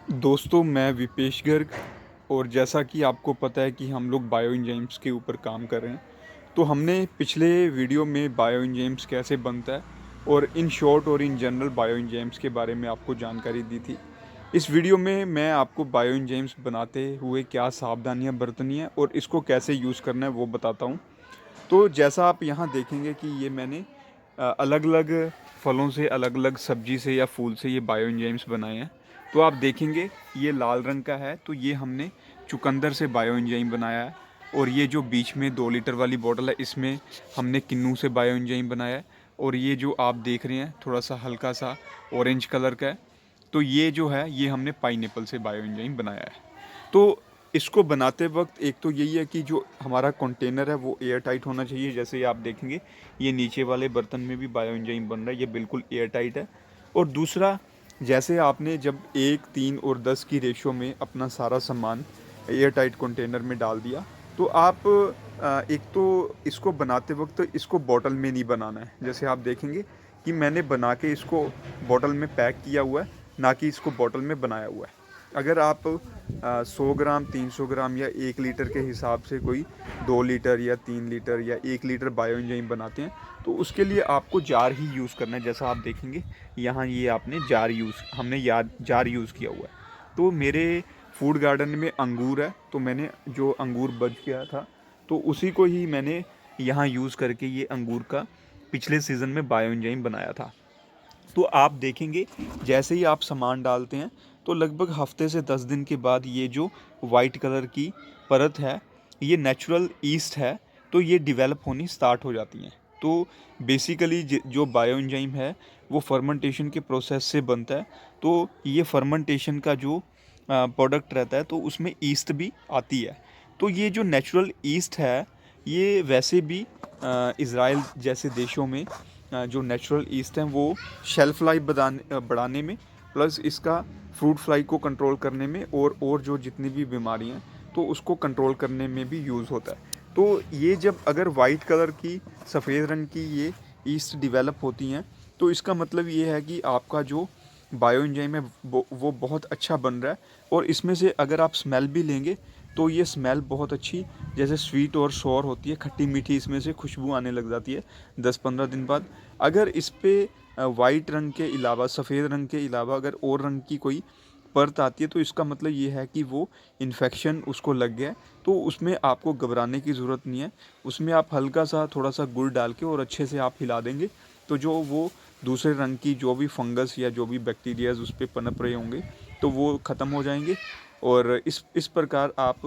दोस्तों, मैं विपेश गर्ग। और जैसा कि आपको पता है कि हम लोग बायो एंजाइम्स के ऊपर काम कर रहे हैं। तो हमने पिछले वीडियो में बायो एंजाइम्स कैसे बनता है और इन शॉर्ट और इन जनरल बायो एंजाइम्स के बारे में आपको जानकारी दी थी। इस वीडियो में मैं आपको बायो एंजाइम्स बनाते हुए क्या सावधानियां बरतनी है और इसको कैसे यूज़ करना है वो बताता हूँ। तो जैसा आप यहाँ देखेंगे कि ये मैंने अलग अलग फलों से, अलग अलग सब्जी से या फूल से ये बायो एंजाइम्स बनाए हैं। तो आप देखेंगे ये लाल रंग का है, तो ये हमने चुकंदर से बायो एंजाइम बनाया है। और ये जो बीच में 2 लीटर वाली बोतल है, इसमें हमने किन्नू से बायो एंजाइम बनाया है। और ये जो आप देख रहे हैं थोड़ा सा हल्का सा ऑरेंज कलर का है, तो ये जो है ये हमने पाइनएप्पल से बायो एंजाइम बनाया है। तो इसको बनाते वक्त एक तो यही है कि जो हमारा कंटेनर है वो एयर टाइट होना चाहिए। जैसे आप देखेंगे ये नीचे वाले बर्तन में भी बायो एंजाइम बन रहा है, ये बिल्कुल एयर टाइट है। और दूसरा, जैसे आपने जब 1, 3 और 10 की रेशो में अपना सारा सामान एयर टाइट कंटेनर में डाल दिया, तो आप एक तो इसको बनाते वक्त इसको बॉटल में नहीं बनाना है। जैसे आप देखेंगे कि मैंने बना के इसको बॉटल में पैक किया हुआ है, ना कि इसको बॉटल में बनाया हुआ है। अगर आप 100 ग्राम, 300 ग्राम या 1 लीटर के हिसाब से कोई 2 लीटर या 3 लीटर या 1 लीटर बायो एंजाइम बनाते हैं, तो उसके लिए आपको जार ही यूज़ करना है। जैसा आप देखेंगे यहाँ ये आपने हमने जार यूज़ किया हुआ है। तो मेरे फूड गार्डन में अंगूर है, तो मैंने जो अंगूर बच गया था तो उसी को ही मैंने यहाँ यूज़ करके ये अंगूर का पिछले सीज़न में बायो एंजाइम बनाया था। तो आप देखेंगे जैसे ही आप सामान डालते हैं, तो लगभग हफ्ते से 10 दिन के बाद ये जो वाइट कलर की परत है, ये नेचुरल ईस्ट है, तो ये डेवलप होनी स्टार्ट हो जाती हैं। तो बेसिकली जो बायो एंजाइम है वो फर्मेंटेशन के प्रोसेस से बनता है। तो ये फर्मेंटेशन का जो प्रोडक्ट रहता है तो उसमें ईस्ट भी आती है। तो ये जो नेचुरल ईस्ट है, ये वैसे भी इज़राइल जैसे देशों में जो नेचुरल ईस्ट हैं वो शेल्फ लाइफ बढ़ाने में, प्लस इसका फ्रूट फ्लाई को कंट्रोल करने में, और जो जितनी भी बीमारियां तो उसको कंट्रोल करने में भी यूज़ होता है। तो ये जब अगर वाइट कलर की, सफ़ेद रंग की ये ईस्ट डेवलप होती हैं, तो इसका मतलब ये है कि आपका जो बायो एंजाइम है वो बहुत अच्छा बन रहा है। और इसमें से अगर आप स्मेल भी लेंगे तो ये स्मेल बहुत अच्छी, जैसे स्वीट और शोर होती है, खट्टी मीठी, इसमें से खुशबू आने लग जाती है 10-15 दिन बाद। अगर इस पर वाइट रंग के अलावा, सफ़ेद रंग के अलावा अगर और रंग की कोई परत आती है, तो इसका मतलब ये है कि वो इन्फेक्शन उसको लग गया है। तो उसमें आपको घबराने की ज़रूरत नहीं है। उसमें आप हल्का सा थोड़ा सा गुड़ डाल के और अच्छे से आप हिला देंगे, तो जो वो दूसरे रंग की जो भी फंगस या जो भी बैक्टीरियाज उस पर पनप रहे होंगे तो वो ख़त्म हो जाएंगे। और इस प्रकार आप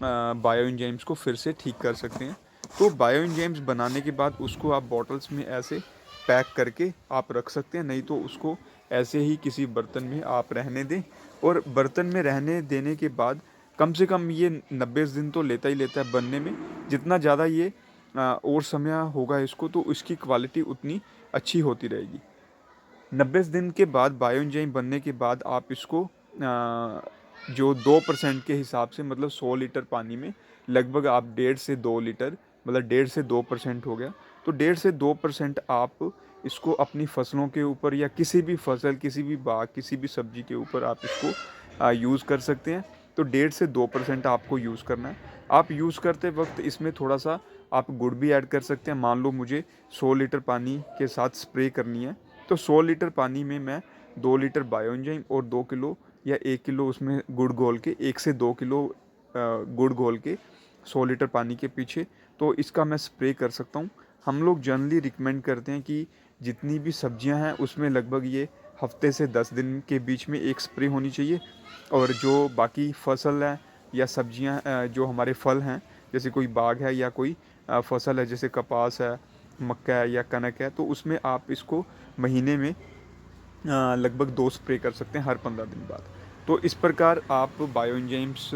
बायो एंजाइम्स को फिर से ठीक कर सकते हैं। तो बायो एंजाइम्स बनाने के बाद उसको आप बॉटल्स में ऐसे पैक करके आप रख सकते हैं, नहीं तो उसको ऐसे ही किसी बर्तन में आप रहने दें। और बर्तन में रहने देने के बाद कम से कम ये 90 दिन तो लेता ही लेता है बनने में। जितना ज़्यादा ये और समय होगा इसको, तो इसकी क्वालिटी उतनी अच्छी होती रहेगी। 90 दिन के बाद बायो एंजाइम बनने के बाद आप इसको जो 2% के हिसाब से, मतलब 100 लीटर पानी में लगभग आप 1.5 से 2 लीटर, मतलब 1.5 से 2% हो गया, तो 1.5 से 2% आप इसको अपनी फसलों के ऊपर या किसी भी फसल, किसी भी बाग, किसी भी सब्जी के ऊपर आप इसको यूज़ कर सकते हैं। तो 1.5 से 2% आपको यूज़ करना है। आप यूज़ करते वक्त इसमें थोड़ा सा आप गुड़ भी ऐड कर सकते हैं। मान लो मुझे 100 लीटर पानी के साथ स्प्रे करनी है, तो 100 लीटर पानी में मैं 2 लीटर बायो एंजाइम और 2 किलो या 1 किलो उसमें गुड़ घोल के, 1 से 2 किलो गुड़ घोल के 100 लीटर पानी के पीछे, तो इसका मैं स्प्रे कर सकता हूँ। हम लोग जनरली रिकमेंड करते हैं कि जितनी भी सब्जियां हैं उसमें लगभग ये हफ्ते से 10 दिन के बीच में एक स्प्रे होनी चाहिए। और जो बाकी फसल है या सब्जियां, जो हमारे फल हैं, जैसे कोई बाग है या कोई फसल है, जैसे कपास है, मक्का है या कनक है, तो उसमें आप इसको महीने में लगभग 2 स्प्रे कर सकते हैं हर 15 दिन बाद। तो इस प्रकार आप बायो एंजाइम्स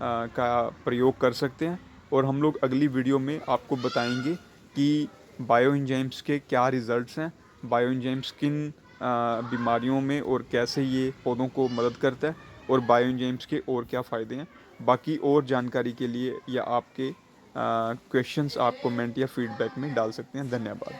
का प्रयोग कर सकते हैं। और हम लोग अगली वीडियो में आपको बताएंगे कि बायो एंजाइम्स के क्या रिज़ल्ट्स हैं, बायो एंजाइम्स किन बीमारियों में और कैसे ये पौधों को मदद करता है, और बायो एंजाइम्स के और क्या फ़ायदे हैं। बाकी और जानकारी के लिए या आपके क्वेश्चंस आप कमेंट या फीडबैक में डाल सकते हैं। धन्यवाद।